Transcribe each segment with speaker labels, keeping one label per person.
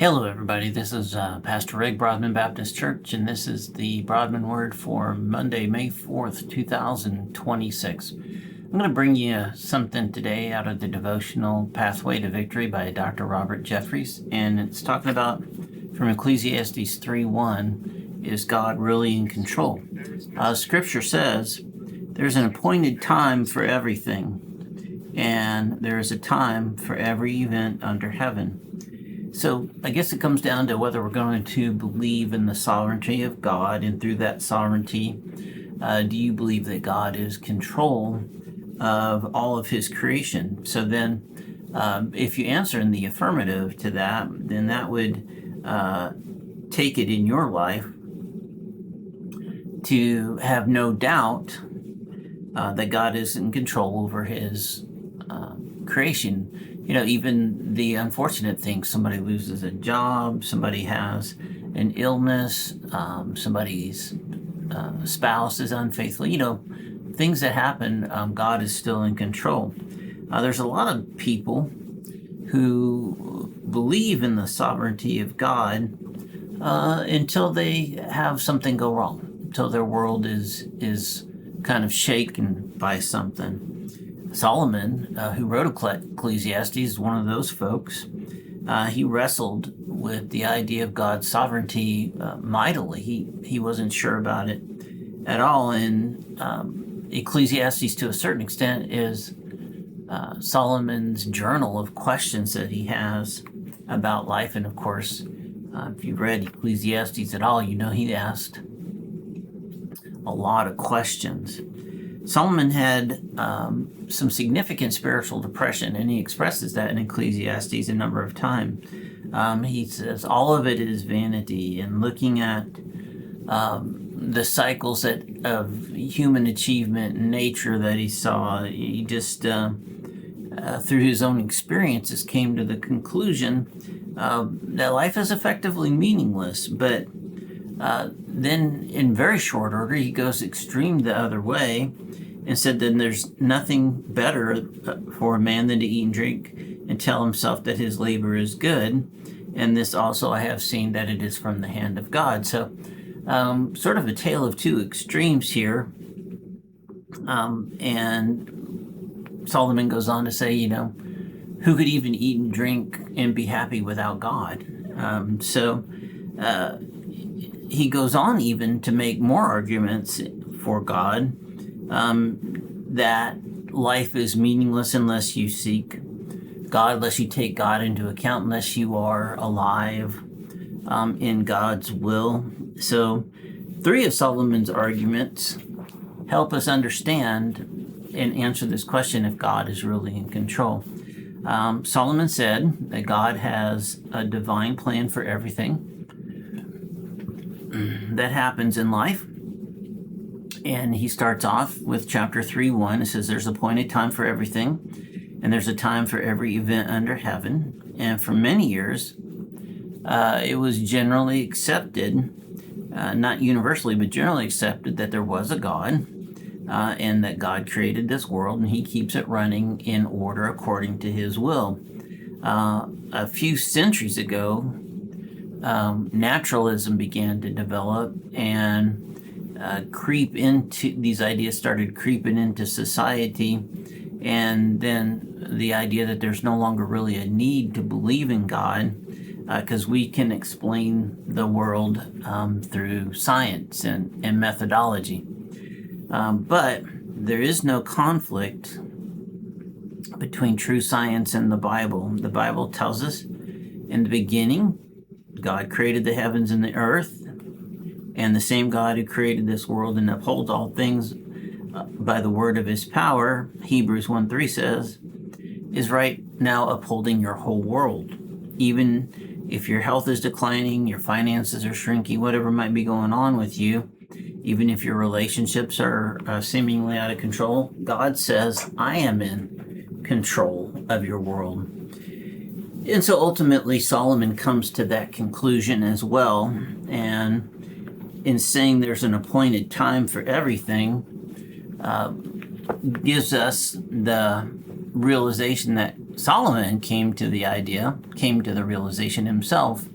Speaker 1: Hello, everybody. This is Pastor Rick, Broadman Baptist Church, and this is the Broadman Word for Monday, May 4th, 2026. I'm going to bring you something today out of the devotional Pathway to Victory by Dr. Robert Jeffress, and it's talking about from Ecclesiastes 3:1, is God really in control? Scripture says there's an appointed time for everything, and there is a time for every event under heaven. So I guess it comes down to whether we're going to believe in the sovereignty of God, and through that sovereignty, do you believe that God is control of all of his creation? So then if you answer in the affirmative to that, then that would take it in your life to have no doubt that God is in control over his creation. You know, even the unfortunate things, somebody loses a job, somebody has an illness, somebody's spouse is unfaithful, things that happen, God is still in control. There's a lot of people who believe in the sovereignty of God until they have something go wrong, until their world is kind of shaken by something. Solomon, who wrote Ecclesiastes, is one of those folks. He wrestled with the idea of God's sovereignty mightily. He wasn't sure about it at all. And Ecclesiastes, to a certain extent, is Solomon's journal of questions that he has about life. And of course, if you've read Ecclesiastes at all, you know he asked a lot of questions. Solomon had some significant spiritual depression, and he expresses that in Ecclesiastes a number of times. He says all of it is vanity, and looking at the cycles of human achievement and nature that he saw, he just, through his own experiences, came to the conclusion that life is effectively meaningless. But then in very short order, he goes extreme the other way and said then there's nothing better for a man than to eat and drink and tell himself that his labor is good. And this also I have seen that it is from the hand of God. So sort of a tale of two extremes here. And Solomon goes on to say, who could even eat and drink and be happy without God? He goes on even to make more arguments for God, that life is meaningless unless you seek God, unless you take God into account, unless you are alive in God's will. So 3 of Solomon's arguments help us understand and answer this question if God is really in control. Solomon said that God has a divine plan for everything that happens in life. And he starts off with chapter 3:1. It says there's an appointed time for everything, and there's a time for every event under heaven. And for many years, it was generally accepted, not universally, but generally accepted, that there was a God, and that God created this world, and he keeps it running in order according to his will. A few centuries ago, naturalism began to develop and these ideas started creeping into society, and then the idea that there's no longer really a need to believe in God because we can explain the world through science and methodology. But there is no conflict between true science and the Bible. The Bible tells us in the beginning, God created the heavens and the earth, and the same God who created this world and upholds all things by the word of his power, Hebrews 1:3 says, is right now upholding your whole world. Even if your health is declining, your finances are shrinking, whatever might be going on with you, even if your relationships are seemingly out of control, God says, I am in control of your world. And so ultimately, Solomon comes to that conclusion as well. And in saying there's an appointed time for everything, gives us the realization that Solomon came to the realization himself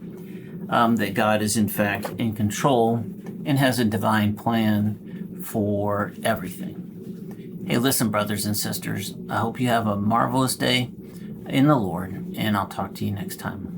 Speaker 1: that God is in fact in control and has a divine plan for everything. Hey, listen, brothers and sisters, I hope you have a marvelous day in the Lord, and I'll talk to you next time.